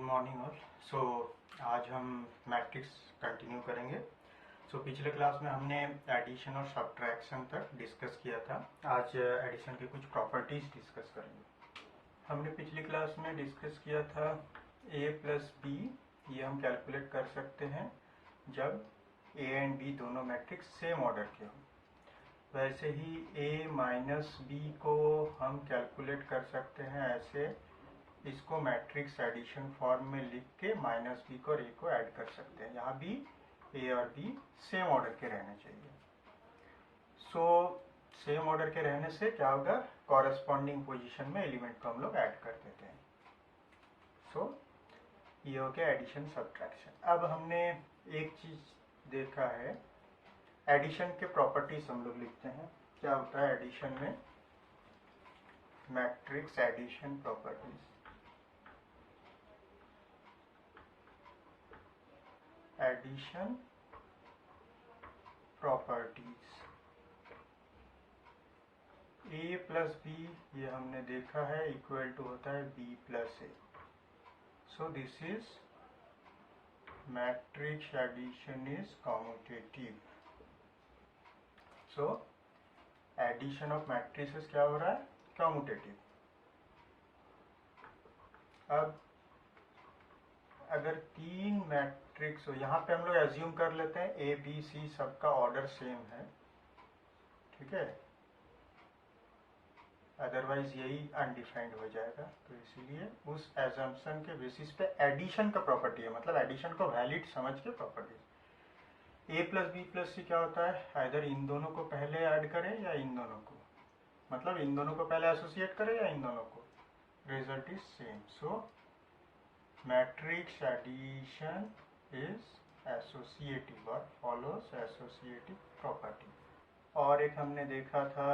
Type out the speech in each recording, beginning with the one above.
Morning all. सो आज हम matrix continue करेंगे। पिछले क्लास में हमने एडिशन और सब्ट्रैक्शन तक डिस्कस किया था। आज एडिशन की कुछ प्रॉपर्टीज डिस्कस करेंगे। हमने पिछली क्लास में डिस्कस किया था a प्लस बी, ये हम कैलकुलेट कर सकते हैं जब a एंड b दोनों मैट्रिक्स सेम ऑर्डर के हो। वैसे ही a माइनस बी को हम कैलकुलेट कर सकते हैं ऐसे, इसको मैट्रिक्स एडिशन फॉर्म में लिख के माइनस बी को और ए को ऐड कर सकते हैं। यहाँ भी ए और बी सेम ऑर्डर के रहने चाहिए। सेम ऑर्डर के रहने से क्या होगा, कॉरेस्पॉन्डिंग पोजीशन में एलिमेंट को हम लोग ऐड कर देते हैं। ये हो गया एडिशन सब्ट्रैक्शन। अब हमने एक चीज देखा है, एडिशन के प्रॉपर्टीज हम लोग लिखते हैं। क्या होता है एडिशन में, matrix addition properties. Addition properties a plus B, ये हमने देखा है, इक्वल टू होता है b plus A. So this is matrix addition is commutative. So addition of matrices क्या हो रहा है, कॉम्यूटेटिव। अब अगर तीन मैट्रिक्स हो, यहाँ पे हम लोग एज्यूम कर लेते हैं ए बी सी सबका ऑर्डर सेम है, ठीक है, अदरवाइज यही अनडिफाइंड हो जाएगा। तो इसीलिए उस एजम्पशन के बेसिस पे एडिशन का प्रॉपर्टी है, मतलब एडिशन को वैलिड समझ के प्रॉपर्टी। ए प्लस बी प्लस सी क्या होता है, आइदर इन दोनों को पहले ऐड करें या इन दोनों को, मतलब इन दोनों को पहले एसोसिएट करें या इन दोनों को, result is same. So matrix addition is associative और फॉलोस एसोसिएटिव प्रॉपर्टी। और एक हमने देखा था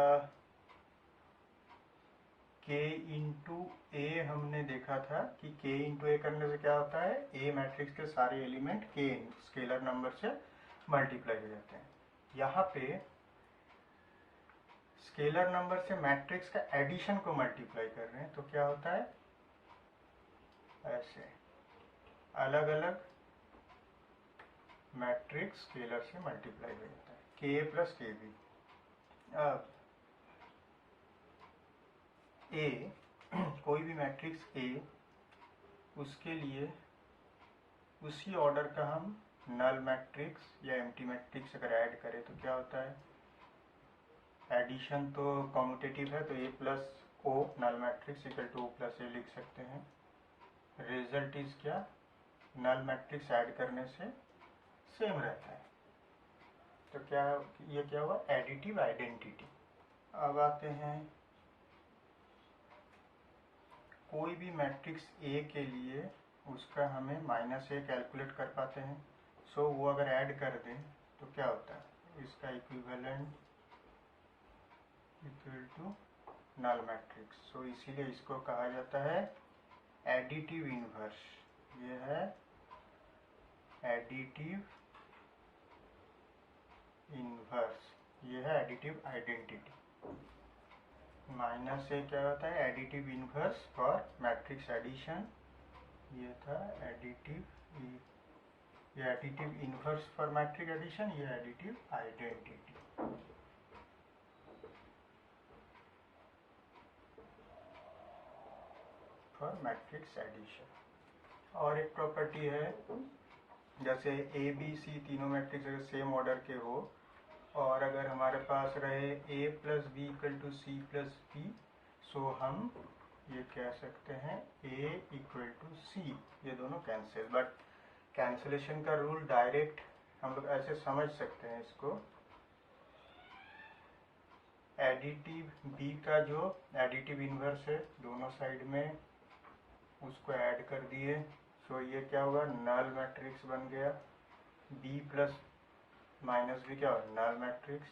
k इंटू ए, हमने देखा था कि k इंटू ए करने से क्या होता है, ए मैट्रिक्स के सारे एलिमेंट k स्केलर नंबर से मल्टीप्लाई हो जाते हैं। यहाँ पे स्केलर नंबर से मैट्रिक्स का एडिशन को मल्टीप्लाई कर रहे हैं, तो क्या होता है, ऐसे अलग अलग मैट्रिक्स स्केलर से मल्टीप्लाई हो जाता है, k प्लस के बी। अब ए कोई भी मैट्रिक्स ए, उसके लिए उसी ऑर्डर का हम नल मैट्रिक्स या एम्प्टी मैट्रिक्स अगर ऐड करें तो क्या होता है, एडिशन तो कॉम्यूटेटिव है, तो A plus O null matrix equal to O plus A लिख सकते हैं। रिजल्ट इज क्या, नल मैट्रिक्स ऐड करने से सेम रहता है। तो क्या ये क्या हुआ, एडिटिव आइडेंटिटी। अब आते हैं, कोई भी मैट्रिक्स ए के लिए उसका हमें माइनस ए कैलकुलेट कर पाते हैं। सो वो अगर ऐड कर दें तो क्या होता है, इसका equivalent equal to null matrix. So इसीलिए इसको कहा जाता है एडिटिव इनवर्स। ये है एडिटिव इनवर्स, ये है एडिटिव आइडेंटिटी। माइनस से क्या होता है, additive inverse for matrix addition. ये था एडिटिव, ये additive inverse for matrix addition, ये additive identity. For matrix addition. और एक प्रॉपर्टी है, जैसे ए बी सी तीनों मैट्रिक्स अगर सेम ऑर्डर के हो और अगर हमारे पास रहे a plus B equal to C plus B, so हम ये कह सकते हैं a इक्वल टू सी, ये दोनों कैंसिल। बट कैंसिलेशन का रूल डायरेक्ट हम लोग ऐसे समझ सकते हैं इसको, एडिटिव b का जो एडिटिव इनवर्स है दोनों साइड में उसको ऐड कर दिए, सो ये क्या होगा, नल मैट्रिक्स बन गया। b प्लस माइनस बी क्या हो, null matrix,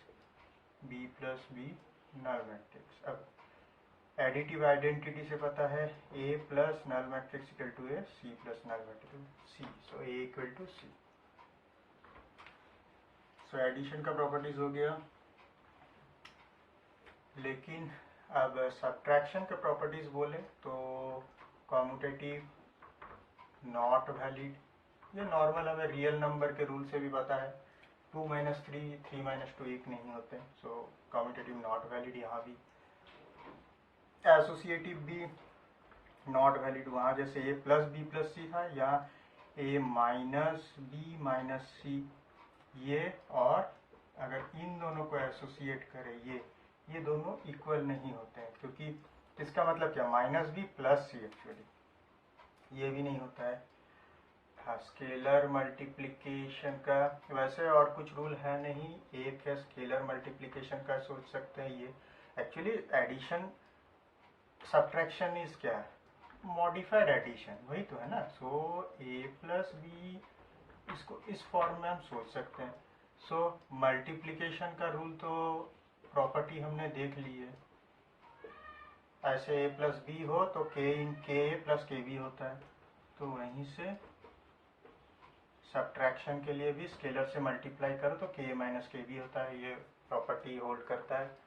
b plus B null matrix. अब एडिटिव आइडेंटिटी से पता है a plus null matrix equal to A, c plus null matrix c, so a equal to c। So addition का properties हो गया। लेकिन अब सब्ट्रैक्शन के प्रॉपर्टीज बोले तो कॉम्यूटेटिव नॉट वैलिड। ये नॉर्मल हमें रियल नंबर के रूल से भी पता है, 2 - 3 3 - 2 1 नहीं होते, सो कम्यूटेटिव नॉट वैलिड। यहाँ भी एसोसिएटिव भी नॉट वैलिड, वहाँ जैसे a प्लस बी प्लस सी था, या a माइनस बी माइनस सी, ये और अगर इन दोनों को एसोसिएट करें ये दोनों इक्वल नहीं होते हैं, क्योंकि इसका मतलब क्या, माइनस बी प्लस सी, एक्चुअली ये भी नहीं होता है। हाँ, स्केलर मल्टीप्लिकेशन का वैसे और कुछ रूल है नहीं, एक है स्केलर मल्टीप्लिकेशन का, सोच सकते हैं ये एक्चुअली एडिशन सब्ट्रैक्शन इज क्या है, मॉडिफाइड एडिशन, वही तो है ना। सो a प्लस बी, इसको इस फॉर्म में हम सोच सकते हैं। सो मल्टीप्लिकेशन का रूल तो प्रॉपर्टी हमने देख ली है, ऐसे a प्लस बी हो तो k इन के प्लस के बी होता है, तो वहीं से सब्ट्रैक्शन के लिए भी स्केलर से मल्टीप्लाई करो तो k माइनस के बी होता है, ये प्रॉपर्टी होल्ड करता है।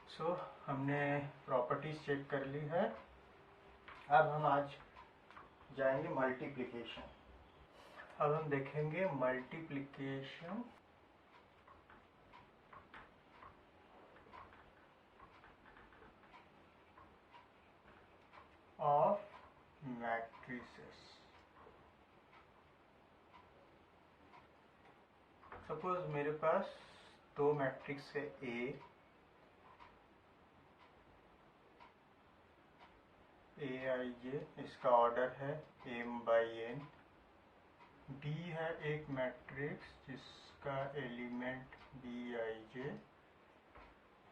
सो हमने प्रॉपर्टीज चेक कर ली है। अब हम आज जाएंगे मल्टीप्लिकेशन। अब हम देखेंगे मल्टीप्लिकेशन ऑफ मैट्रिसेस। सपोज मेरे पास दो मैट्रिक्स है ए आई जे, इसका ऑर्डर है m/n। बी है एक मैट्रिक्स जिसका एलिमेंट b/j,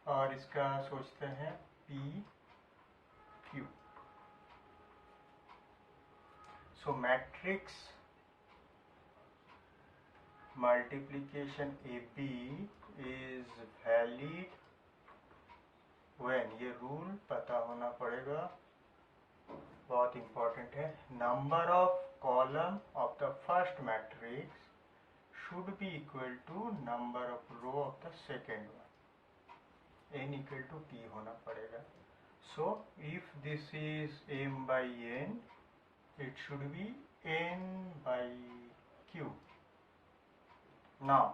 और इसका सोचते हैं p/q। So matrix multiplication AB is valid when, ये रूल पता होना पड़ेगा, बहुत इंपॉर्टेंट है। Number of column of the first matrix should be equal to number of row of the second one, n equal to p होना पड़ेगा। So if this is m/n, it should be n/q। Now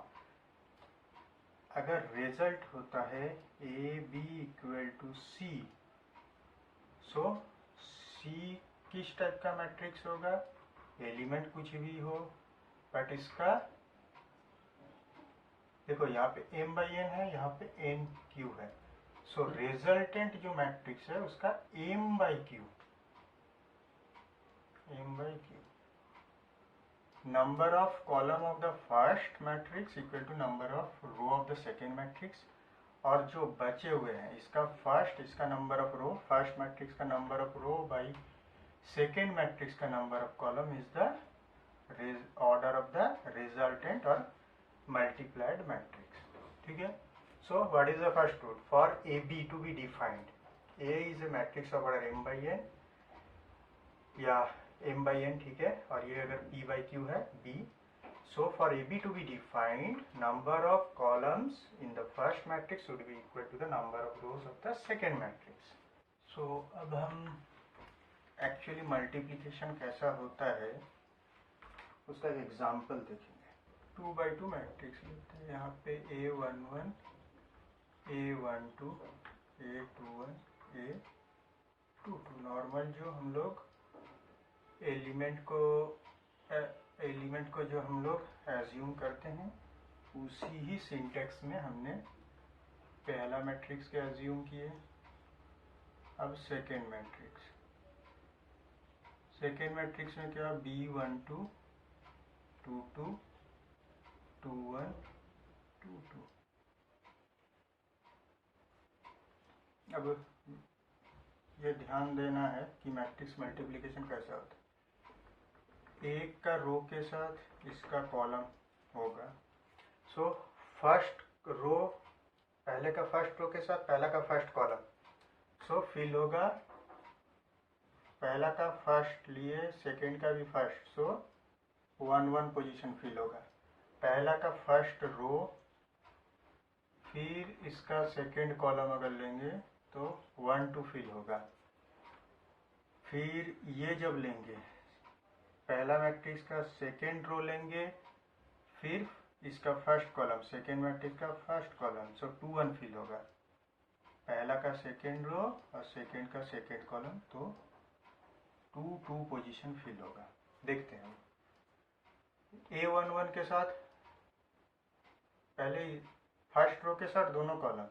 अगर result होता है AB equal to C, so C किस type का matrix होगा, element कुछ भी हो, बट इसका देखो यहाँ पे m/n है, यहाँ पे nq है, सो रिजल्टेंट जो मैट्रिक्स है उसका m/q। Number of column of the first matrix equal to number of row of the second matrix, और जो बचे हुए हैं इसका फर्स्ट, इसका number of row, first matrix का number of row by second matrix का number of column is the order of the resultant और मल्टीप्लाइड मैट्रिक्स। ठीक है। So what is the first rule for AB to be defined, A is a matrix of order m/n या m/n, ठीक है, और ये अगर p/q है B। So for AB to be defined, number of columns in the first matrix should be equal to the number of rows of the second matrix. So अब हम actually multiplication कैसा होता है उसका एक एग्जाम्पल देखेंगे। 2x2 matrix लेते हैं, यहाँ पे A11, A12, A21, A22, normal जो हम लोग एलिमेंट को जो हम लोग एज्यूम करते हैं उसी ही सिंटेक्स में हमने पहला मैट्रिक्स के एज्यूम किए। अब सेकेंड मैट्रिक्स में क्या, B12, 22, 21, 22। अब ये ध्यान देना है कि मैट्रिक्स मल्टीप्लिकेशन कैसा होता है, एक का रो के साथ इसका कॉलम होगा। सो फर्स्ट रो, पहले का फर्स्ट रो के साथ पहला का फर्स्ट कॉलम, सो फिल होगा, पहला का फर्स्ट लिए सेकेंड का भी फर्स्ट, सो 1-1 पोजीशन फिल होगा। पहला का फर्स्ट रो, फिर इसका सेकेंड कॉलम अगर लेंगे तो 1-2 फिल होगा। फिर ये जब लेंगे पहला मैट्रिक्स का सेकेंड रो लेंगे, फिर इसका फर्स्ट कॉलम, सेकेंड मैट्रिक्स का फर्स्ट कॉलम, सो 2 1 फिल होगा। पहला का सेकेंड रो और सेकेंड का सेकेंड कॉलम, तो 2 2 पोजीशन फिल होगा। देखते हैं A11 के साथ पहले फर्स्ट रो के साथ दोनों कॉलम,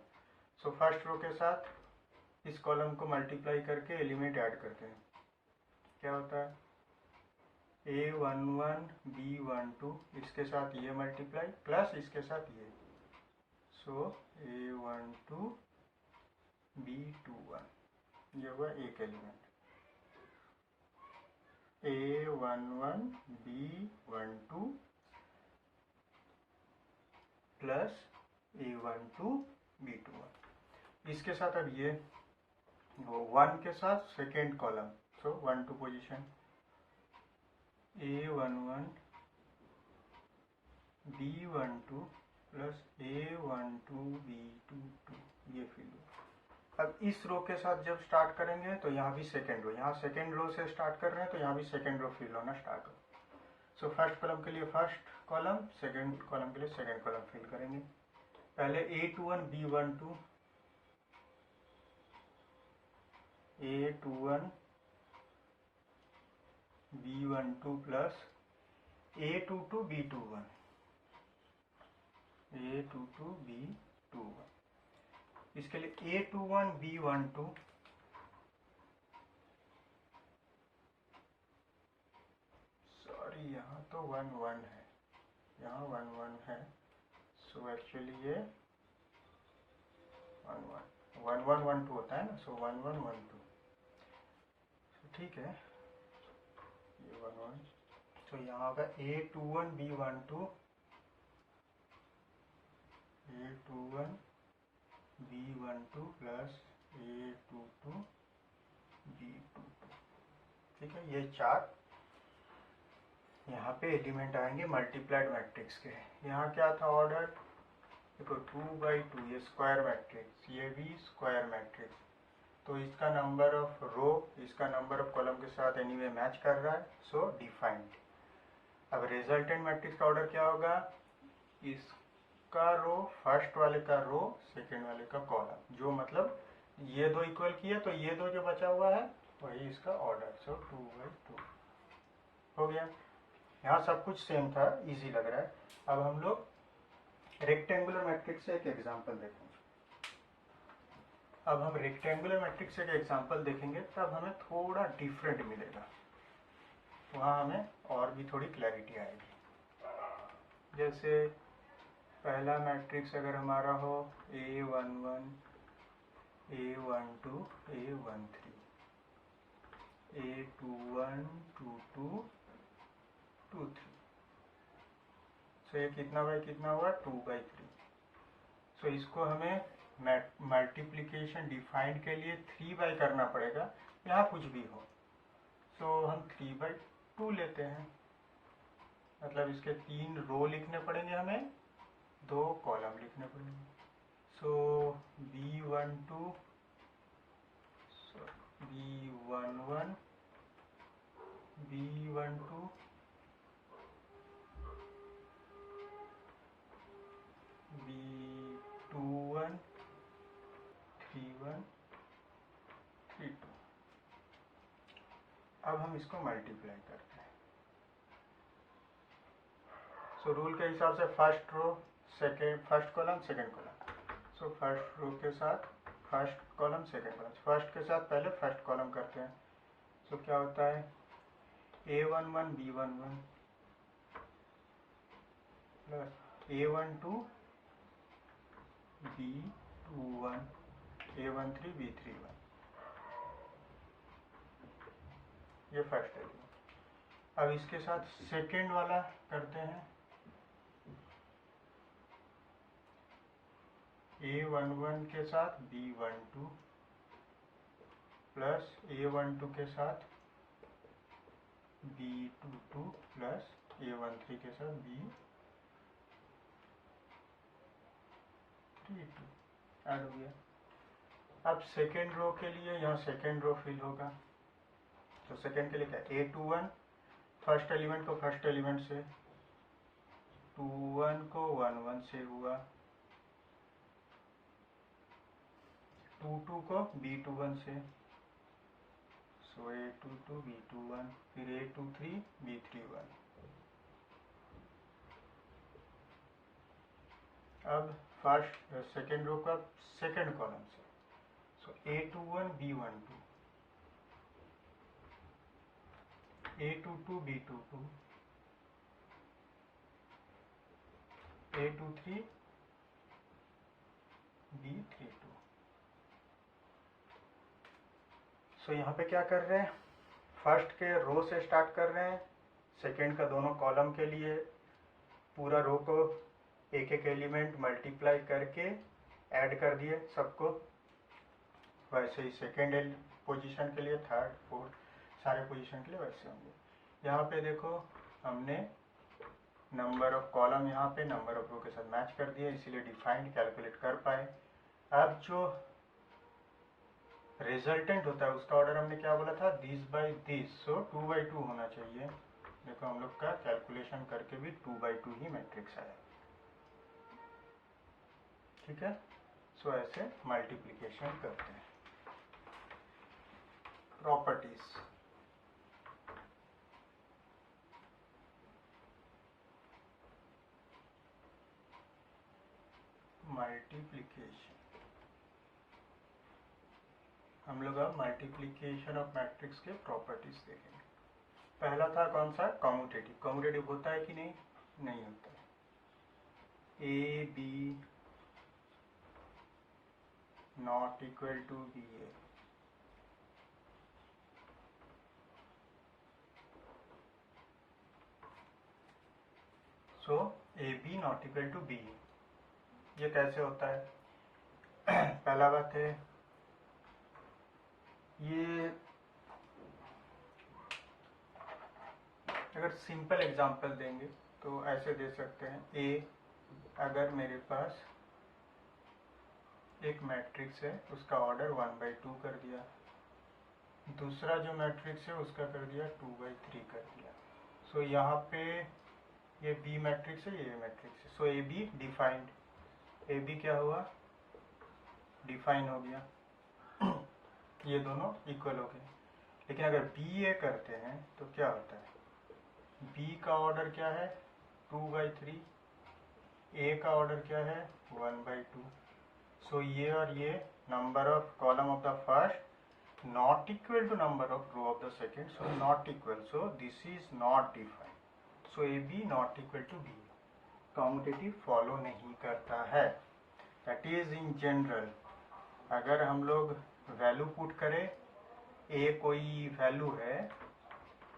सो फर्स्ट रो के साथ इस कॉलम को मल्टीप्लाई करके एलिमेंट ऐड करते हैं। क्या होता है A11 B12, इसके साथ ये मल्टीप्लाई प्लस इसके साथ ये, सो A12 B21, ये हुआ एक element. A11 B12 plus A12 B21, इसके साथ अब ये 1 के साथ सेकेंड कॉलम, सो 1 2 position, A11 B12 plus A12 B22, ये फिल हुआ। अब इस रो के साथ जब स्टार्ट करेंगे तो यहाँ भी सेकेंड रो, यहाँ सेकेंड रो से स्टार्ट कर रहे हैं तो यहाँ भी सेकेंड रो फिल होना स्टार्ट हो। सो फर्स्ट कॉलम के लिए फर्स्ट कॉलम, सेकेंड कॉलम के लिए सेकेंड कॉलम फिल करेंगे। पहले A21 B12, A21 B12 plus A22 B21, A22 B21, इसके लिए A21 B12 सॉरी यहाँ तो 1 1 है, यहाँ 1 1 है, सो एक्चुअली ये 1 1 1 1 1 2 होता है ना, सो 1 1 1 2, ठीक है, ये 1 1, तो यहाँ का A21 B12, A21 B12 plus A22 B22, ठीक है। ये चार यहाँ पे एलिमेंट आएंगे मल्टीप्लाइड मैट्रिक्स के। यहाँ क्या था ऑर्डर, देखो 2/2, ये स्क्वायर मैट्रिक्स, ये भी स्क्वायर मैट्रिक्स, तो इसका नंबर ऑफ रो इसका नंबर ऑफ कॉलम के साथ एनीवे मैच कर रहा है, सो डिफाइंड। अब रिजल्टेंट मैट्रिक्स का ऑर्डर क्या होगा, इसका रो फर्स्ट वाले का रो सेकेंड वाले का कॉलम, जो मतलब ये दो इक्वल किए तो ये दो जो बचा हुआ है वही इसका ऑर्डर, सो 2/2 हो गया। यहाँ सब कुछ सेम था, इजी लग रहा है। अब हम लोग रेक्टेंगुलर मैट्रिक्स से एक एग्जांपल देखेंगे। अब हम रेक्टेंगुलर मैट्रिक्स से एक एग्जांपल देखेंगे, तब हमें थोड़ा डिफरेंट मिलेगा, वहाँ हमें और भी थोड़ी क्लैरिटी आएगी। जैसे पहला मैट्रिक्स अगर हमारा हो A11 A12 A13, A21 22 23, सो ये कितना बाई कितना हुआ 2/3, सो इसको हमें मल्टीप्लिकेशन डिफाइंड के लिए 3 बाई करना पड़ेगा, यहाँ कुछ भी हो, सो हम 3/2 लेते हैं, मतलब इसके 3 रो लिखने पड़ेंगे, हमें 2 कॉलम लिखने पड़ेंगे। सो B12 B11 B12 B21 31 32, अब हम इसको मल्टीप्लाई करते हैं। सो रूल के हिसाब से first row second, first column second column, so first row के साथ first column second column, first के साथ पहले फर्स्ट कॉलम करते हैं। सो क्या होता है A11 B11 plus A12 B21 A13 B31, ये फर्स्ट है। अब इसके साथ सेकेंड वाला करते हैं, A11 के साथ B12 प्लस A12 के साथ B22 प्लस A13 के साथ B32 ऐड हो गया। अब सेकेंड रो के लिए यहाँ सेकेंड रो फिल होगा, तो सेकेंड के लिए क्या A21 फर्स्ट एलिमेंट को फर्स्ट एलिमेंट से, 2 1 को 1 1 से हुआ, 2 2 को B21 से, सो A22 B21, फिर A23 B31। अब फर्स्ट सेकेंड रो का सेकेंड कॉलम से, सो A21 B12, A22 B22, A23 B32। सो यहाँ पे क्या कर रहे हैं, फर्स्ट के रो से स्टार्ट कर रहे हैं, सेकेंड का दोनों कॉलम के लिए पूरा रो को एक एक एलिमेंट मल्टीप्लाई करके ऐड कर दिए सबको। वैसे ही सेकेंड पोजीशन के लिए, थर्ड फोर्थ सारे पोजीशन के लिए वैसे होंगे। यहाँ पे देखो हमने नंबर ऑफ कॉलम यहाँ पे नंबर ऑफ रो के साथ मैच कर दिए, इसीलिए डिफाइंड कैलकुलेट कर पाए। अब जो रिजल्टेंट होता है उसका ऑर्डर हमने क्या बोला था, दिस बाई दिस, सो 2/2 होना चाहिए। देखो हम लोग का कैलकुलेशन करके भी 2/2 ही मैट्रिक्स आया। ठीक है, सो ऐसे मल्टीप्लिकेशन करते हैं। प्रॉपर्टीज, मल्टीप्लिकेशन, हम लोग अब मल्टीप्लिकेशन ऑफ मैट्रिक्स के प्रॉपर्टीज देखेंगे। पहला था कौन सा, कॉम्यूटेटिव। कॉम्यूटेटिव होता है कि नहीं, नहीं होता है। A B not equal to B A, so A B not equal to B A, ये कैसे होता है। पहला बात है, ये अगर सिंपल एग्जांपल देंगे तो ऐसे दे सकते हैं, ए अगर मेरे पास एक मैट्रिक्स है उसका ऑर्डर 1/2 कर दिया, दूसरा जो मैट्रिक्स है उसका कर दिया 2/3 कर दिया। सो यहाँ पे ये बी मैट्रिक्स है, ये मैट्रिक्स है, so A B defined, A B क्या हुआ, डिफाइन हो गया। ये दोनों इक्वल हो गए। लेकिन अगर बी ए करते हैं तो क्या होता है, बी का ऑर्डर क्या है 2/3, ए का ऑर्डर क्या है 1/2। सो ये और ये number of column of the first not equal to number of row of the second, so not equal, so this is not defined. So A B not equal to B, commutative follow नहीं करता है। That is in general, अगर हम लोग value put करें, ए कोई value है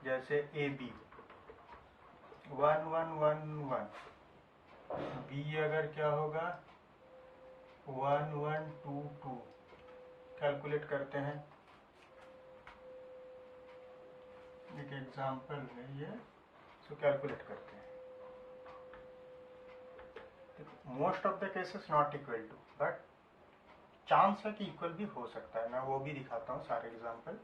जैसे ए बी 1 1 1 1, बी अगर क्या होगा 1 1 2 2, कैलकुलेट करते हैं। एक एग्जांपल है ये, सो कैलकुलेट करते हैं। Most of the cases not equal to, but chance है कि इक्वल भी हो सकता है, मैं वो भी दिखाता हूँ सारे एग्जांपल।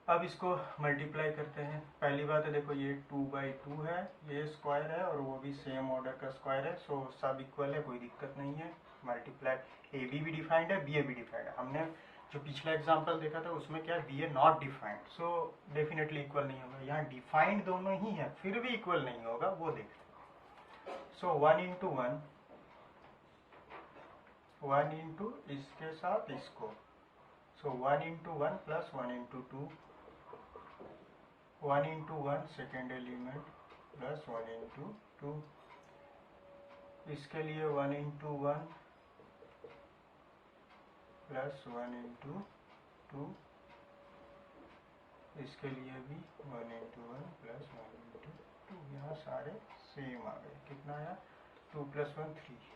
अब इसको मल्टीप्लाई करते हैं। पहली बात है देखो ये 2/2 है, ये स्क्वायर है और वो भी सेम ऑर्डर का स्क्वायर है, सो सब इक्वल है, कोई दिक्कत नहीं है। मल्टीप्लाई, ए बी भी डिफाइंड है, बी ए भी डिफाइंड है। हमने जो पिछला एग्जांपल देखा था उसमें क्या है, B A not defined, so definitely equal नहीं होगा। यहाँ डिफाइंड दोनों ही है फिर भी इक्वल नहीं होगा, वो देख लें। सो 1 इंटू 1, 1 इंटू इसके साथ इसको, सो 1 into 1 plus 1 into 2, 1 into 1 second element plus 1 into 2, इसके लिए 1 इंटू 1 प्लस 1 इंटू 2, इसके लिए भी 1 इंटू 1 प्लस 1 इंटू 2। यहाँ सारे सेम आ गए। कितना आया, 2 + 1 3।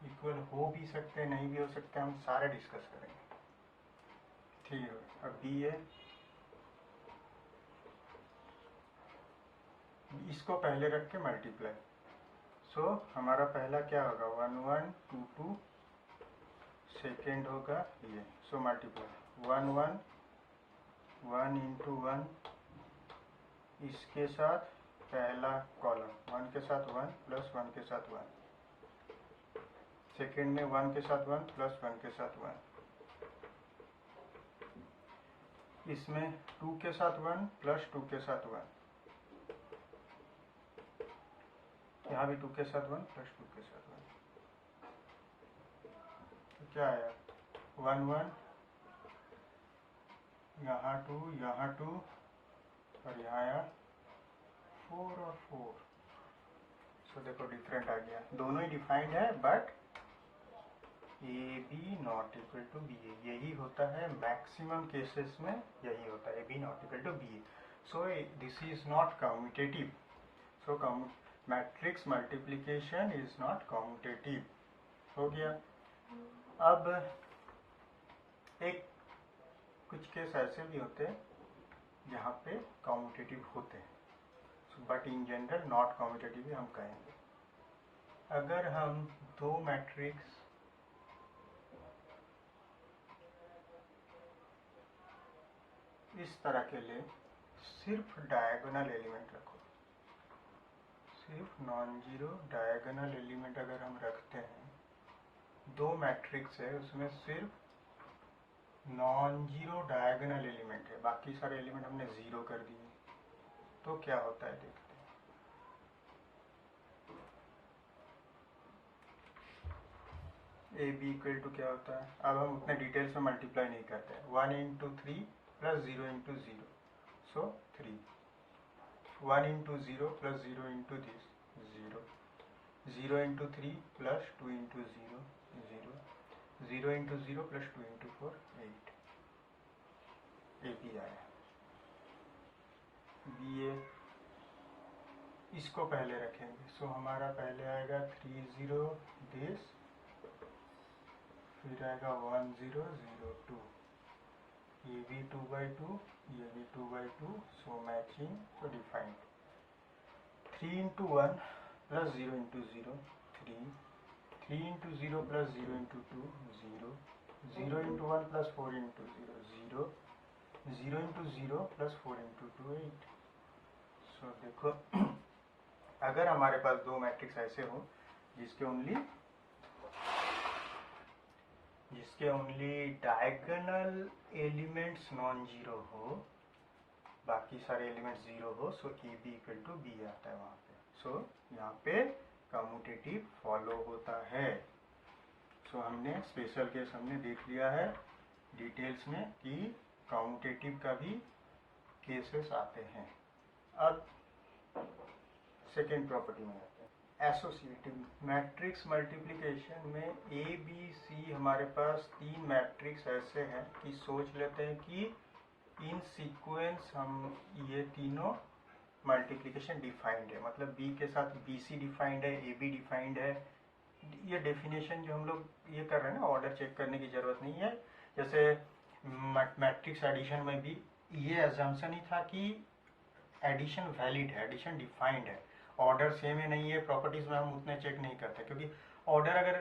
इक्वल हो भी सकते हैं, नहीं भी हो सकते, हम सारे डिस्कस करेंगे। ठीक है, अब बी है, इसको पहले रख के मल्टीप्लाई, सो हमारा पहला क्या होगा 1 1 2 2, सेकेंड होगा ये, सो मल्टीप्लाई 1 1 1 इंटू 1 इसके साथ पहला कॉलम 1 के साथ 1 प्लस 1 के साथ 1, सेकेंड में 1 के साथ 1 प्लस 1 के साथ 1, इसमें 2 के साथ 1 प्लस 2 के साथ 1, यहाँ भी 2 के साथ 1 प्लस 2 के साथ 1, तो क्या आया 1 1, यहाँ 2 यहाँ 2 और यहाँ आया 4 और 4। सो देखो डिफरेंट आ गया, दोनों ही डिफाइंड है but A B not equal to B A, यही होता है मैक्सिमम केसेस में, यही होता है A B not equal to B A. So this is not commutative, so matrix multiplication is not commutative. हो गया। अब एक कुछ केस ऐसे भी होते हैं जहाँ पे कम्यूटेटिव होते हैं, but in general not commutative ही हम कहेंगे। अगर हम दो मैट्रिक्स इस तरह के लिए सिर्फ डायगोनल एलिमेंट रखो, सिर्फ नॉन जीरो डायगोनल एलिमेंट अगर हम रखते हैं, दो मैट्रिक्स है उसमें सिर्फ नॉन जीरो डायगोनल एलिमेंट है, बाकी सारे एलिमेंट हमने जीरो कर दिए, तो क्या होता है देखते हैं। ए बी इक्वल टू क्या होता है, अब हम उतने डिटेल्स में मल्टीप्लाई नहीं करते हैं। 1 into 3 plus 0 into 0, so 3। 1 into 0 plus 0 into this 0, 0 into 3 plus 2 into 0 0, 0 into 0 plus 2 into 4 8। A B आया। बी ए इसको पहले रखेंगे, सो हमारा पहले आएगा 3 0 दिस, फिर आएगा 1 0 0 2, ये भी 2/2, ये भी 2/2, so matching, so defined. 3 into 1 plus 0 into 0 3, 3 into 0 plus 0 into 2 0, 0 into 1 plus 4 into 0 0, 0 into 0 plus 4 into 2 8। So देखो अगर हमारे पास दो मैट्रिक्स ऐसे हो जिसके only diagonal elements non zero हो, बाकी सारे एलिमेंट्स जीरो हो, so A B equal to B आता है वहाँ पे। सो यहाँ पे कम्यूटेटिव फॉलो होता है। सो हमने स्पेशल केस हमने देख लिया है डिटेल्स में कि कम्यूटेटिव का भी केसेस आते हैं। अब सेकेंड प्रॉपर्टी में आते हैं, एसोसिएटिव। मैट्रिक्स मल्टीप्लिकेशन में ए बी सी हमारे पास तीन मैट्रिक्स ऐसे हैं कि सोच लेते हैं कि इन सीक्वेंस हम ये तीनों मल्टीप्लिकेशन डिफाइंड है, मतलब बी के साथ बी सी डिफाइंड है, ए बी डिफाइंड है। ये डेफिनेशन जो हम लोग ये कर रहे हैं ना, ऑर्डर चेक करने की जरूरत नहीं है। जैसे मैट्रिक्स एडिशन में भी ये एजम्पशन ही था कि एडिशन वैलिड है, एडिशन डिफाइंड है, ऑर्डर सेम है नहीं है, प्रॉपर्टीज में हम उतने चेक नहीं करते, क्योंकि ऑर्डर अगर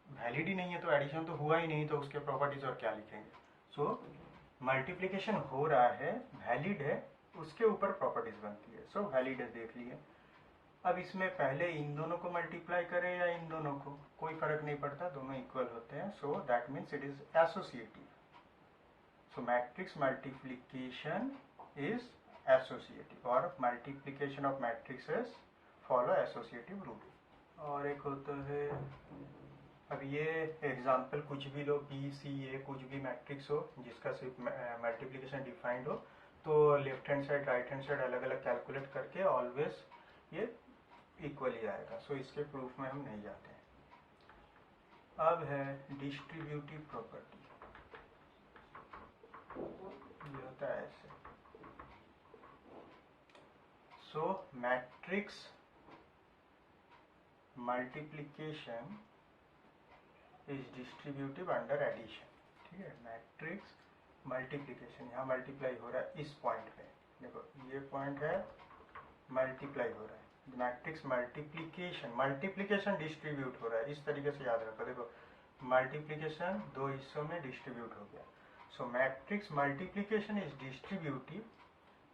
वैलिड ही नहीं है तो एडिशन तो हुआ ही नहीं, तो उसके प्रॉपर्टीज और क्या लिखेंगे। सो मल्टीप्लिकेशन हो रहा है, वैलिड है, उसके ऊपर प्रॉपर्टीज बनती है। सो वैलिड है देख लिए। अब इसमें पहले इन दोनों को मल्टीप्लाई करें या इन दोनों को, कोई फर्क नहीं पड़ता, दोनों इक्वल होते हैं। So that means it is associative. So matrix multiplication is associative और multiplication of matrices follow associative rule. और एक होता है, अब ये एग्जाम्पल कुछ भी लो, बी सी ए कुछ भी मैट्रिक्स हो जिसका सिर्फ मल्टीप्लिकेशन डिफाइंड हो, तो left hand side right hand side अलग अलग कैलकुलेट करके ऑलवेज ये इक्वली आएगा। सो इसके प्रूफ में हम नहीं जाते हैं। अब है डिस्ट्रीब्यूटिव प्रॉपर्टी, ये होता है ऐसे। So matrix multiplication is distributive under addition. ठीक है, मैट्रिक्स मल्टीप्लिकेशन, यहाँ मल्टीप्लाई हो रहा है इस पॉइंट पे, देखो ये पॉइंट है, मल्टीप्लाई हो रहा है, मैट्रिक्स मल्टीप्लिकेशन डिस्ट्रीब्यूट हो रहा है, इस तरीके से याद रखो। देखो मल्टीप्लिकेशन दो हिस्सों में डिस्ट्रीब्यूट हो गया, so matrix multiplication is distributive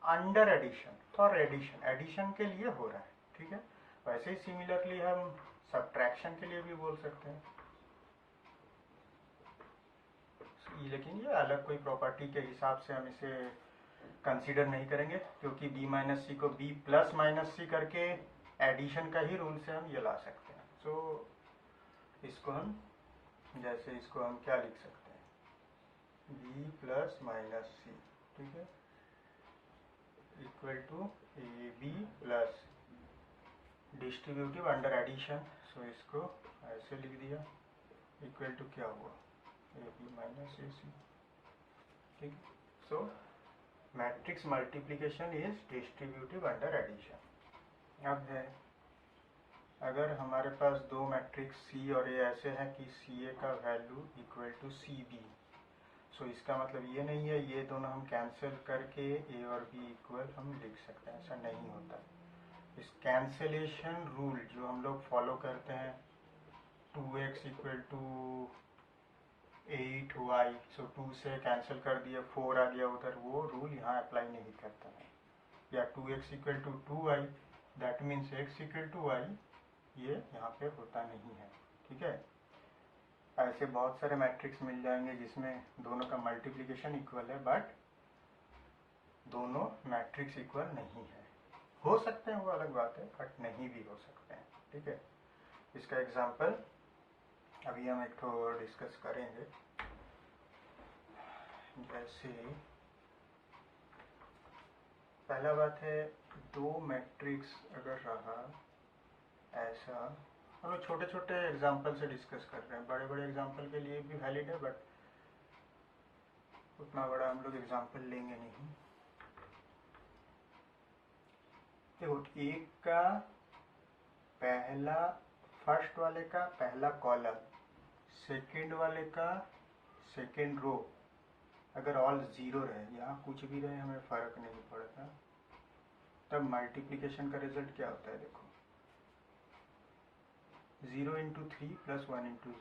under addition for addition, addition के लिए हो रहा है, ठीक है। वैसे ही सिमिलरली हम सब्ट्रैक्शन के लिए भी बोल सकते हैं, लेकिन ये अलग कोई प्रॉपर्टी के हिसाब से हम इसे कंसीडर नहीं करेंगे, क्योंकि b माइनस सी को b प्लस माइनस सी करके एडिशन का ही रूल से हम ये ला सकते हैं। सो इसको हम जैसे इसको हम क्या लिख सकते हैं, b प्लस माइनस सी, ठीक है, equal to A B plus distributive under addition. So इसको ऐसे लिख दिया, इक्वल टू क्या हुआ, A B minus A C, ठीक है। So matrix multiplication is distributive under addition. अब है, अगर हमारे पास दो मैट्रिक्स सी और ए ऐसे हैं कि सी ए का value equal to C B, so इसका मतलब ये नहीं है ये दोनों हम कैंसिल करके ए और बी इक्वल हम लिख सकते हैं, ऐसा नहीं होता। इस कैंसिलेशन रूल जो हम लोग फॉलो करते हैं, 2x इक्वल टू 8y, सो 2 से कैंसिल कर दिया 4 आ गया उधर, वो रूल यहाँ अप्लाई नहीं करता है। या 2x equal to 2y, that means x equal to y, ये यहाँ पे होता नहीं है, ठीक है। ऐसे बहुत सारे मैट्रिक्स मिल जाएंगे जिसमें दोनों का मल्टीप्लिकेशन इक्वल है, बट दोनों मैट्रिक्स इक्वल नहीं है। हो सकते हैं, वो अलग बात है, बट नहीं भी हो सकते हैं, ठीक है। इसका एग्जांपल अभी हम एक तो डिस्कस करेंगे। जैसे पहला बात है, दो मैट्रिक्स अगर रहा ऐसा, हम लोग छोटे छोटे एग्जांपल से डिस्कस कर रहे हैं, बड़े बड़े एग्जांपल के लिए भी वैलिड है, बट उतना बड़ा हम लोग एग्जांपल लेंगे नहीं। देखो, एक का पहला, फर्स्ट वाले का पहला कॉलम, सेकंड वाले का सेकंड रो अगर ऑल जीरो रहे, यहाँ कुछ भी रहे हमें फर्क नहीं पड़ता, तब मल्टीप्लिकेशन का रिजल्ट क्या होता है, देखो 0 into 3 plus 1 into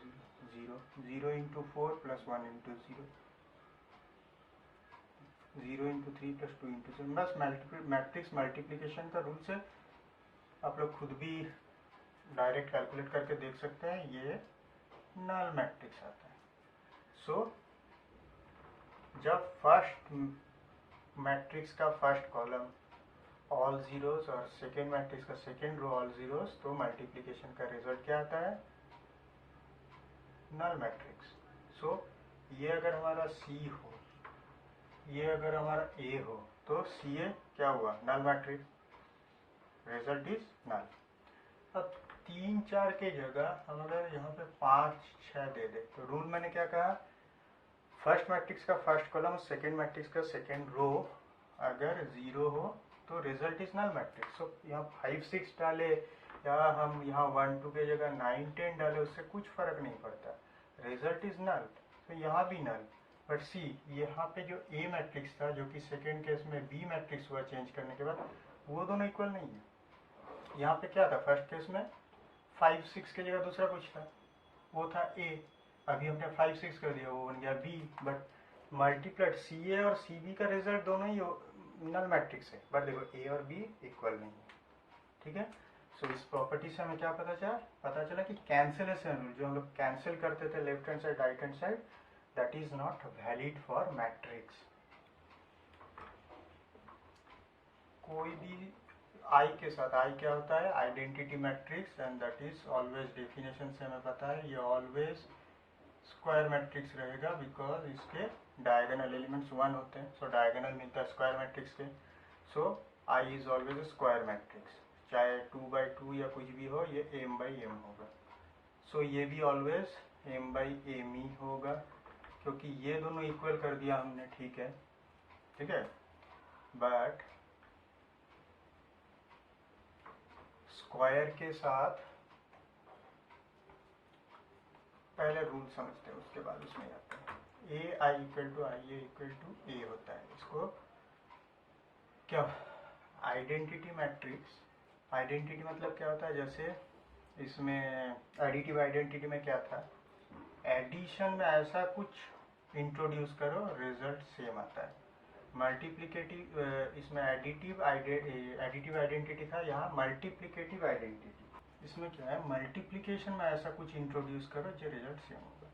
0, 0 into 4 plus 1 into 0, 0 into 3 plus 2 into 0। बस मैट्रिक्स मल्टीप्लिकेशन का रूल से आप लोग खुद भी डायरेक्ट कैलकुलेट करके देख सकते हैं, ये नल मैट्रिक्स आता है। सो जब फर्स्ट मैट्रिक्स का फर्स्ट कॉलम ऑल जीरोस और सेकेंड मैट्रिक्स का सेकेंड रो ऑल जीरोस, तो मल्टीप्लिकेशन का रिजल्ट क्या आता है, नल मैट्रिक्स। सो ये अगर हमारा सी हो, ये अगर हमारा ए हो, तो सी ए क्या हुआ, null matrix, result is null. अब 3 4 के जगह हम अगर यहाँ पे 5 6 दे दे, तो रूल मैंने क्या कहा, फर्स्ट मैट्रिक्स का फर्स्ट कॉलम, सेकेंड मैट्रिक्स का सेकेंड रो अगर जीरो हो तो रिजल्ट इज नल मैट्रिक्स। सो यहाँ 5 6 डाले या हम यहाँ 1 2 के जगह 9 10 डाले, उससे कुछ फर्क नहीं पड़ता, रिजल्ट इज नल। तो यहाँ भी नल। बट सी, यहाँ पे जो ए मैट्रिक्स था, जो कि सेकेंड केस में बी मैट्रिक्स हुआ चेंज करने के बाद, वो दोनों इक्वल नहीं है। यहाँ पे क्या था, फर्स्ट केस में 5 6 की जगह दूसरा कुछ था, वो था ए, अभी हमने 5 6 कर दिया, वो बन गया बी, बट मल्टीप्लाइड सी ए और सी बी का रिजल्ट दोनों ही नल मैट्रिक्स है, बट देखो ए और बी इक्वल नहीं है, ठीक है। सो इस प्रॉपर्टी से हमें क्या पता चला कि कैंसिलेशन रूल जो हम लोग कैंसिल करते थे left hand side right hand side, that is not valid for matrix. कोई भी आई के साथ, आई क्या होता है, identity matrix, and that is always, definition से हमें पता है ये ऑलवेज स्क्वायर मैट्रिक्स रहेगा, बिकॉज इसके डायगोनल एलिमेंट्स 1 होते हैं। सो डायगोनल मिलता है स्क्वायर मैट्रिक्स के। So I is always a square matrix, चाहे 2/2 या कुछ भी हो, ये m/m होगा। सो ये भी ऑलवेज m/m ही होगा, क्योंकि ये दोनों इक्वल कर दिया हमने, ठीक है, ठीक है। बट स्क्वायर के साथ पहले रूल समझते हैं, उसके बाद उसमें जाते हैं। A I equal to I A equal to A होता है, इसको क्या, आइडेंटिटी मैट्रिक्स। आइडेंटिटी मतलब क्या होता है, जैसे इसमें एडिटिव आइडेंटिटी में क्या था, एडिशन में ऐसा कुछ इंट्रोड्यूस करो, रिजल्ट सेम आता है। मल्टीप्लिकेटिव, इसमें एडिटिव आइडेंटिटी था, यहाँ मल्टीप्लिकेटिव आइडेंटिटी। इसमें क्या है, मल्टीप्लिकेशन में ऐसा कुछ इंट्रोड्यूस करो जो रिजल्ट सेम होगा।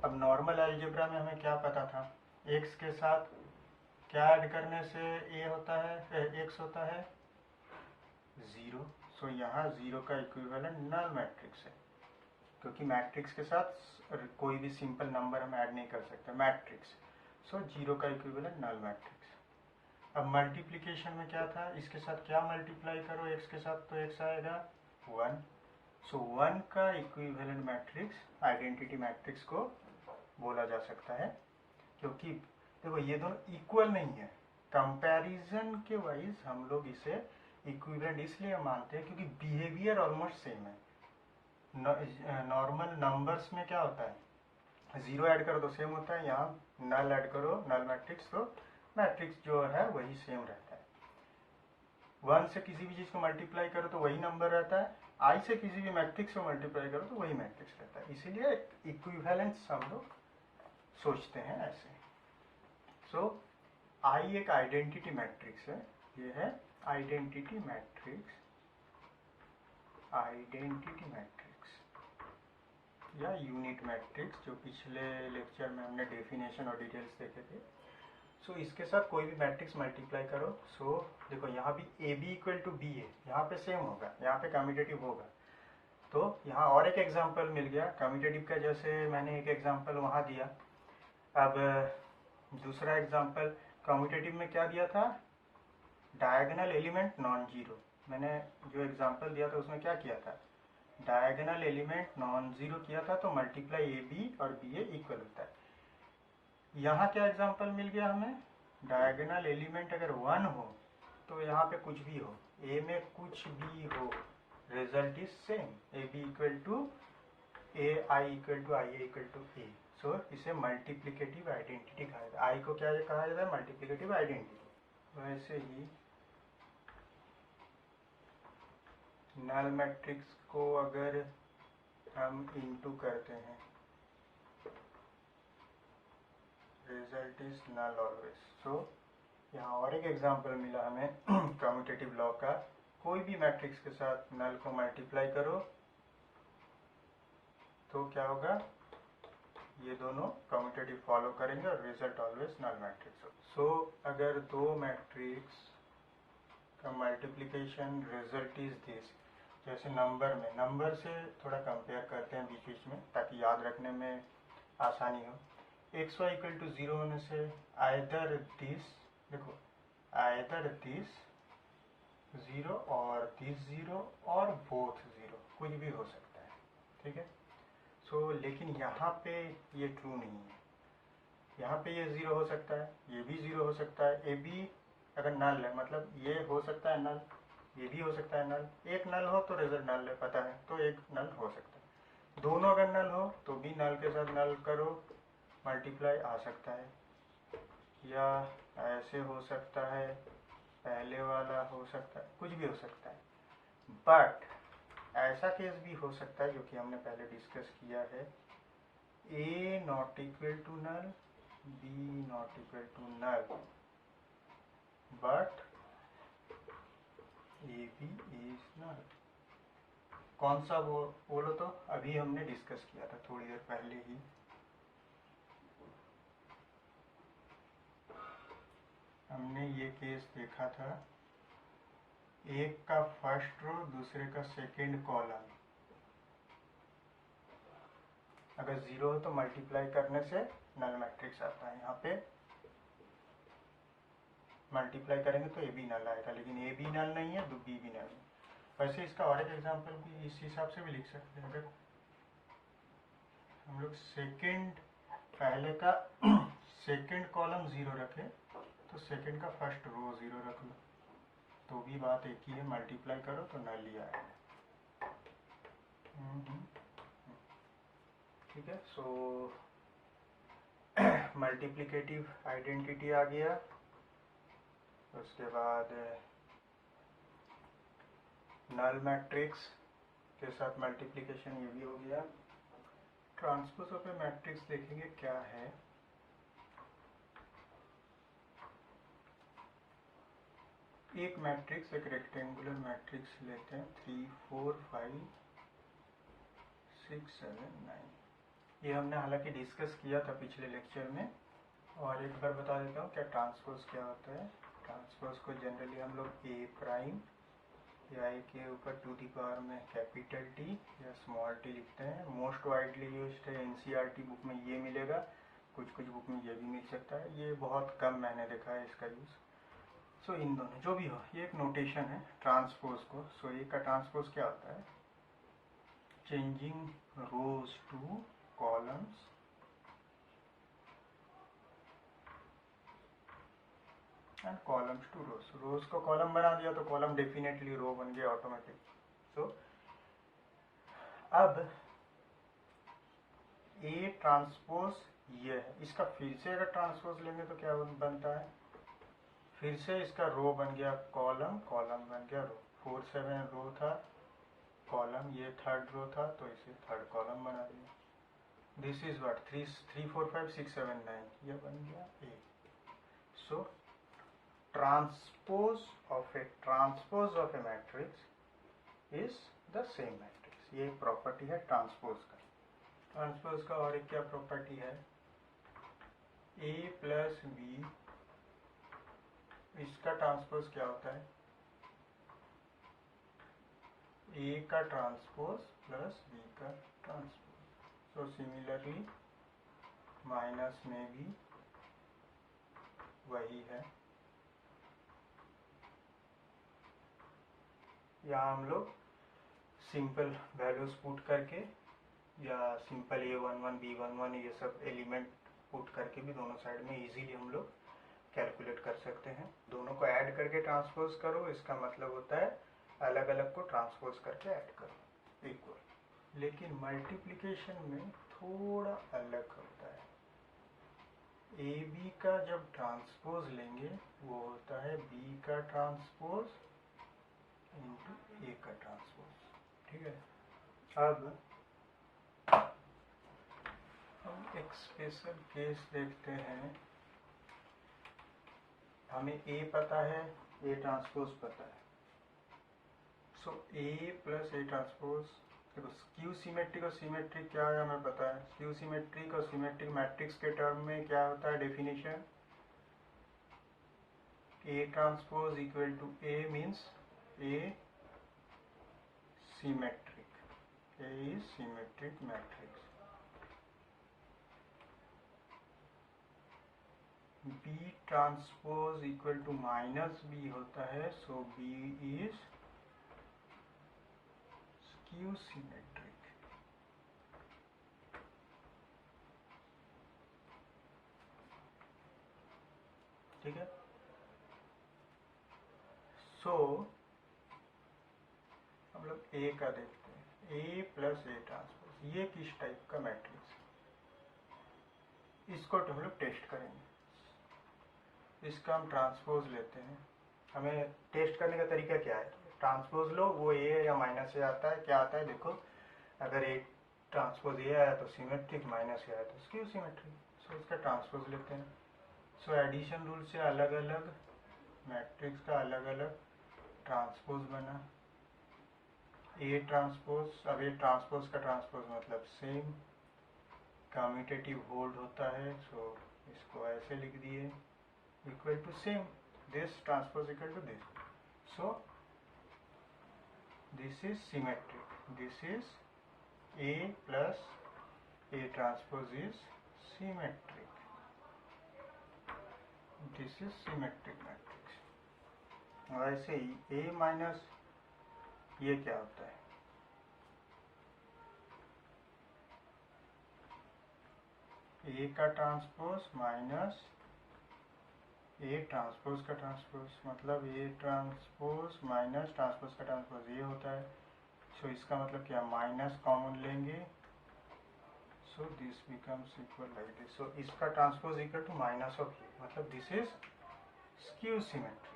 अब नॉर्मल अलजेब्रा में हमें क्या पता था, एक्स के साथ क्या ऐड करने से ए होता है, एक्स होता है 0। सो यहाँ 0 का इक्विवेलेंट नल मैट्रिक्स है, क्योंकि मैट्रिक्स के साथ कोई भी सिंपल नंबर हम ऐड नहीं कर सकते, मैट्रिक्स। सो 0 का इक्विवेलेंट नल मैट्रिक्स। अब मल्टीप्लिकेशन में क्या था, इसके साथ क्या मल्टीप्लाई करो एक्स के साथ, तो एक्स आएगा 1। सो 1 का इक्विवेलेंट मैट्रिक्स आइडेंटिटी मैट्रिक्स को बोला जा सकता है, क्योंकि देखो ये दोनों इक्वल नहीं है। कंपैरिजन के वाइज हम लोग इसे इक्विवेलेंट इसलिए मानते हैं क्योंकि बिहेवियर ऑलमोस्ट सेम है। नॉर्मल नंबर्स में क्या होता है, 0 ऐड करो तो सेम होता है, यहाँ नल ऐड करो नल मैट्रिक्स तो मैट्रिक्स जो है वही सेम रहता है। 1 से किसी भी चीज़ को मल्टीप्लाई करो तो वही नंबर रहता है, i से किसी भी मैट्रिक्स को मल्टीप्लाई करो तो वही मैट्रिक्स रहता है, इसीलिए इक्विवेलेंस हम लोग सोचते हैं ऐसे। सो i एक आइडेंटिटी मैट्रिक्स है, ये है आइडेंटिटी मैट्रिक्स, आइडेंटिटी मैट्रिक्स या यूनिट मैट्रिक्स, जो पिछले लेक्चर में हमने डेफिनेशन और डिटेल्स देखे थे। सो इसके साथ कोई भी मैट्रिक्स मल्टीप्लाई करो। सो देखो यहाँ भी A B equal to B है, यहाँ पे सेम होगा, यहाँ पे कम्यूटेटिव होगा। तो यहाँ और एक एग्जांपल मिल गया कम्यूटेटिव का, जैसे मैंने एक एग्जांपल वहाँ दिया। अब दूसरा एग्जांपल कम्यूटेटिव में क्या दिया था, डायगोनल एलिमेंट नॉन जीरो। मैंने जो एग्जांपल दिया था उसमें क्या किया था, डायगोनल एलिमेंट नॉन जीरो किया था, तो मल्टीप्लाई ए बी और बी ए इक्वल होता है। यहाँ क्या एग्जांपल मिल गया हमें, डायगोनल एलिमेंट अगर 1 हो तो यहाँ पे कुछ भी हो, ए में कुछ भी हो, result is same, A B equal to A, I equal to I, A equal to A. So इसे मल्टीप्लिकेटिव आइडेंटिटी कहा जाता है। आई को क्या कहा जाता है, मल्टीप्लिकेटिव आइडेंटिटी। वैसे ही नल मैट्रिक्स को अगर हम इनटू करते हैं, रिजल्ट इज नल ऑलवेज। सो यहाँ और एक एग्जांपल मिला हमें कम्यूटेटिव लॉ का, कोई भी मैट्रिक्स के साथ नल को मल्टीप्लाई करो तो क्या होगा, ये दोनों कम्यूटेटिव फॉलो करेंगे और रिजल्ट ऑलवेज नल मैट्रिक्स हो। सो अगर दो मैट्रिक्स का मल्टीप्लिकेशन रिजल्ट इज दिस, जैसे नंबर से थोड़ा कंपेयर करते हैं बीच बीच में ताकि याद रखने में आसानी हो। एक्स वाई इक्वल टू 0 होने से आइदर दिस, देखो आइदर दिस 0 और दिस 0 और बोथ 0, कुछ भी हो सकता है, ठीक है। सो लेकिन यहाँ पे ये ट्रू नहीं है, यहाँ पे ये 0 हो सकता है, ये भी 0 हो सकता है, ए बी अगर नल है मतलब ये हो सकता है नल, ये भी हो सकता है नल। एक नल हो तो रिजल्ट नल है, पता है, तो एक नल हो सकता है। दोनों अगर नल हो तो भी नल के साथ नल करो, मल्टीप्लाई आ सकता है, या ऐसे हो सकता है, पहले वाला हो सकता है, कुछ भी हो सकता है। बट ऐसा केस भी हो सकता है जो कि हमने पहले डिस्कस किया है, A not equal to null, B not equal to null, but A B is null. कौन सा वो बोलो तो, अभी हमने डिस्कस किया था थोड़ी देर पहले ही। हमने ये केस देखा था, एक का फर्स्ट रो दूसरे का सेकंड कॉलम अगर 0 हो तो मल्टीप्लाई करने से नल मैट्रिक्स आता है। यहाँ पे मल्टीप्लाई करेंगे तो ए बी नल आएगा, लेकिन ए बी नल नहीं है तो बी भी नल नहीं। वैसे इसका और एक एग्जांपल भी इस हिसाब से भी लिख सकते हैं, अगर हम लोग सेकंड पहले का सेकंड कॉलम 0 रखे तो सेकंड का फर्स्ट रो 0 रख लो, तो भी बात एक ही है, मल्टीप्लाई करो तो नल ही आएगा। ठीक है। सो मल्टीप्लिकेटिव आइडेंटिटी आ गया, उसके बाद नल मैट्रिक्स के साथ मल्टीप्लिकेशन ये भी हो गया। ट्रांसपोज ऑफ ए मैट्रिक्स देखेंगे क्या है। एक मैट्रिक्स, एक रेक्टेंगुलर मैट्रिक्स लेते हैं 3 4 5 6 7 9। ये हमने हालांकि डिस्कस किया था पिछले लेक्चर में, और एक बार बता देता हूँ क्या ट्रांसपोज क्या होता है। ट्रांसपोज को जनरली हम लोग ए प्राइम या ए के ऊपर टू दी पावर में कैपिटल टी या स्मॉल टी लिखते हैं। मोस्ट वाइडली यूज्ड है, एनसीईआरटी बुक में ये मिलेगा, कुछ कुछ बुक में ये भी मिल सकता है, ये बहुत कम मैंने देखा है इसका यूज़। सो इन दोनों जो भी हो, ये एक नोटेशन है ट्रांसपोज को। सो ए का ट्रांसपोज क्या होता है, changing rows to columns and columns to rows. Rows को कॉलम बना दिया तो कॉलम डेफिनेटली रो बन गया ऑटोमेटिक। सो अब ए ट्रांसपोज ये है, इसका फिर से अगर ट्रांसपोज लेंगे तो क्या बनता है, फिर से इसका रो बन गया कॉलम, कॉलम बन गया रो। 4 7 रो था, कॉलम ये थर्ड रो था तो इसे थर्ड कॉलम बना दिया। दिस इज व्हाट 3 4 5 6 7 9, ये बन गया A. So transpose of a matrix is the same matrix. ये एक प्रॉपर्टी है ट्रांसपोज का। ट्रांसपोज का और एक क्या प्रॉपर्टी है, ए प्लस बी, इसका ट्रांसपोज क्या होता है, ए का ट्रांसपोज प्लस बी का ट्रांसपोज। सो सिमिलरली माइनस में भी वही है। यहाँ हम लोग सिंपल वैल्यूज पुट करके या सिंपल A11 B11 ये सब एलिमेंट पुट करके भी दोनों साइड में इजीली हम लोग कैलकुलेट कर सकते हैं। दोनों को ऐड करके ट्रांसपोज करो, इसका मतलब होता है अलग अलग को ट्रांसपोज करके ऐड करो इक्वल। लेकिन मल्टीप्लिकेशन में थोड़ा अलग होता है। ए बी का जब ट्रांसपोज लेंगे वो होता है बी का ट्रांसपोज इंटू ए का ट्रांसपोज, ठीक है। अब हम एक स्पेशल केस देखते हैं। हमें ए पता है, ए ट्रांसपोज पता है। So A plus A transpose, देखो स्क्यू सिमेट्रिक और सिमेट्रिक क्या है हमें पता है। स्क्यू सिमेट्रिक और सिमेट्रिक मैट्रिक्स के टर्म में क्या होता है definition, A transpose equal to A means A symmetric, A is symmetric matrix. B transpose equal to minus B होता है, so B is skew symmetric. ठीक है। सो हम लोग ए का देखते हैं, ए प्लस ए ट्रांसपोज, ये किस टाइप का मैट्रिक्स, इसको हम लोग टेस्ट करेंगे। इसका हम ट्रांसपोज लेते हैं। हमें टेस्ट करने का तरीका क्या है, ट्रांसपोज लो, वो ए या माइनस ए आता है, क्या आता है देखो, अगर ए ट्रांसपोज ए आया तो सिमेट्रिक, माइनस ए आया तो स्क्यू सिमेट्रिक। सो इसका ट्रांसपोज लेते हैं। सो एडिशन रूल से अलग अलग मैट्रिक्स का अलग अलग ट्रांसपोज बना। ए ट्रांसपोज, अब ए ट्रांसपोज का ट्रांसपोज मतलब सेम, कम्यूटेटिव होल्ड होता है, सो इसको ऐसे लिख दिए equal to same, this transpose equal to this. So this is symmetric, this is A plus A transpose is symmetric, this is symmetric matrix। वैसे ही A माइनस ये क्या होता है, A का ट्रांसपोज माइनस ए ट्रांसपोज का transpose, मतलब A transpose minus transpose का transpose ये होता है। सो इसका मतलब क्या, माइनस कॉमन लेंगे, so this becomes equal like this. So इसका transpose equal to minus of ये, मतलब this is skew symmetric.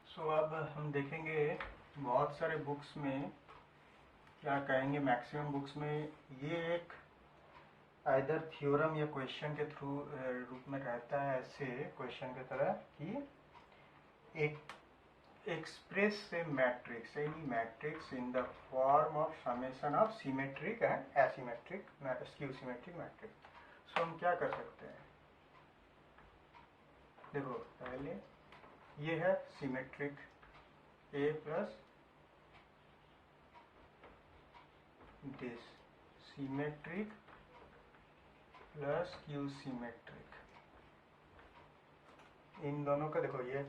So अब हम देखेंगे बहुत सारे बुक्स में क्या कहेंगे, मैक्सिमम बुक्स में ये एक आइदर थ्योरम या क्वेश्चन के थ्रू रूप में रहता है, ऐसे क्वेश्चन की तरह कि एक express a matrix, any matrix in the form of summation of symmetric and asymmetric skew symmetric matrix. So हम क्या कर सकते हैं, देखो पहले ये है symmetric A plus this symmetric plus skew symmetric, इन दोनों का देखो ये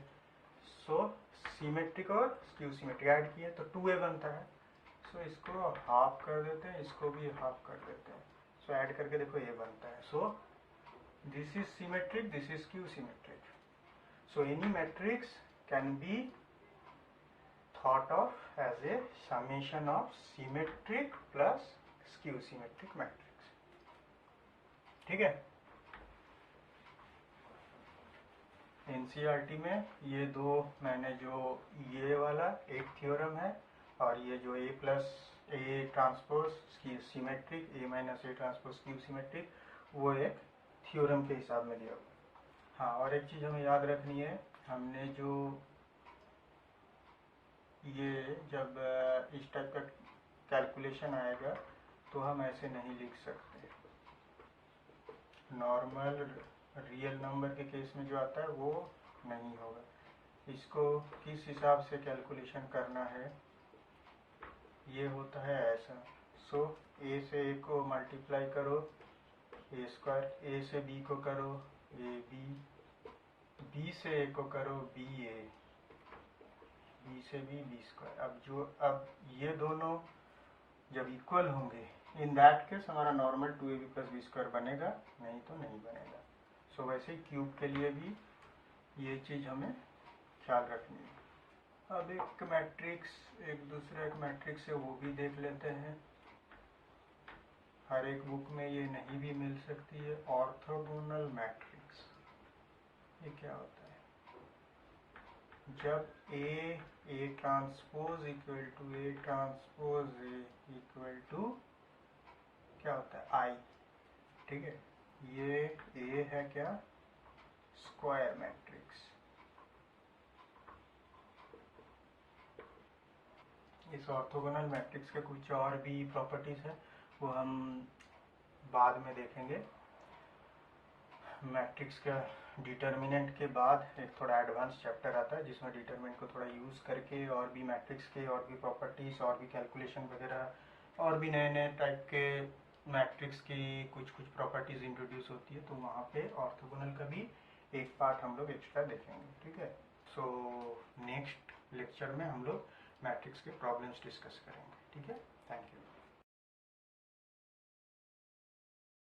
सो सिमेट्रिक और स्क्यू सिमेट्रिक ऐड किए तो 2A बनता है। सो इसको हाफ कर देते हैं, इसको भी हाफ कर देते हैं, सो ऐड करके देखो ये बनता है। So this is symmetric, this is skew symmetric. So any matrix can be thought of as a summation of symmetric plus skew symmetric matrix. ठीक है, एनसीईआरटी में ये दो मैंने जो ये वाला एक थ्योरम है और ये जो A plus A transpose symmetric A minus A transpose skew symmetric, वो एक थ्योरम के हिसाब में दिया हुआ। हाँ, और एक चीज़ हमें याद रखनी है, हमने जो ये जब इस टाइप का कैलकुलेशन आएगा तो हम ऐसे नहीं लिख सकते। नॉर्मल रियल नंबर के केस में जो आता है वो नहीं होगा। इसको किस हिसाब से कैलकुलेशन करना है, ये होता है ऐसा। सो ए से ए को मल्टीप्लाई करो ए स्क्वायर, ए से बी को करो ए बी, बी से ए को करो बी ए, बी से बी बी स्क्वायर। अब ये दोनों जब इक्वल होंगे, इन दैट केस हमारा normal 2ab plus B square बनेगा, नहीं तो नहीं बनेगा। सो वैसे ही क्यूब के लिए भी ये चीज़ हमें ख्याल रखनी है। अब एक मैट्रिक्स एक दूसरे एक मैट्रिक्स है वो भी देख लेते हैं। हर एक बुक में ये नहीं भी मिल सकती है। ऑर्थोगोनल मैट्रिक्स, ये क्या होता है? जब A transpose equal to A transpose A equal to क्या होता है? आई। ठीक है, ये ए है क्या? Square matrix. इस ऑर्थोगोनल मैट्रिक्स के कुछ और भी प्रॉपर्टीज है, वो हम बाद में देखेंगे। मैट्रिक्स का डिटर्मिनेंट के बाद एक थोड़ा एडवांस चैप्टर आता है जिसमें डिटर्मिनेंट को थोड़ा यूज़ करके और भी मैट्रिक्स के और भी प्रॉपर्टीज और भी कैलकुलेशन वगैरह और भी नए नए टाइप के मैट्रिक्स की कुछ प्रॉपर्टीज इंट्रोड्यूस होती है, तो वहाँ पे ऑर्थोगोनल का भी एक पार्ट हम लोग एक्स्ट्रा देखेंगे। ठीक है, सो नेक्स्ट लेक्चर में हम लोग मैट्रिक्स के प्रॉब्लम्स डिस्कस करेंगे। ठीक है।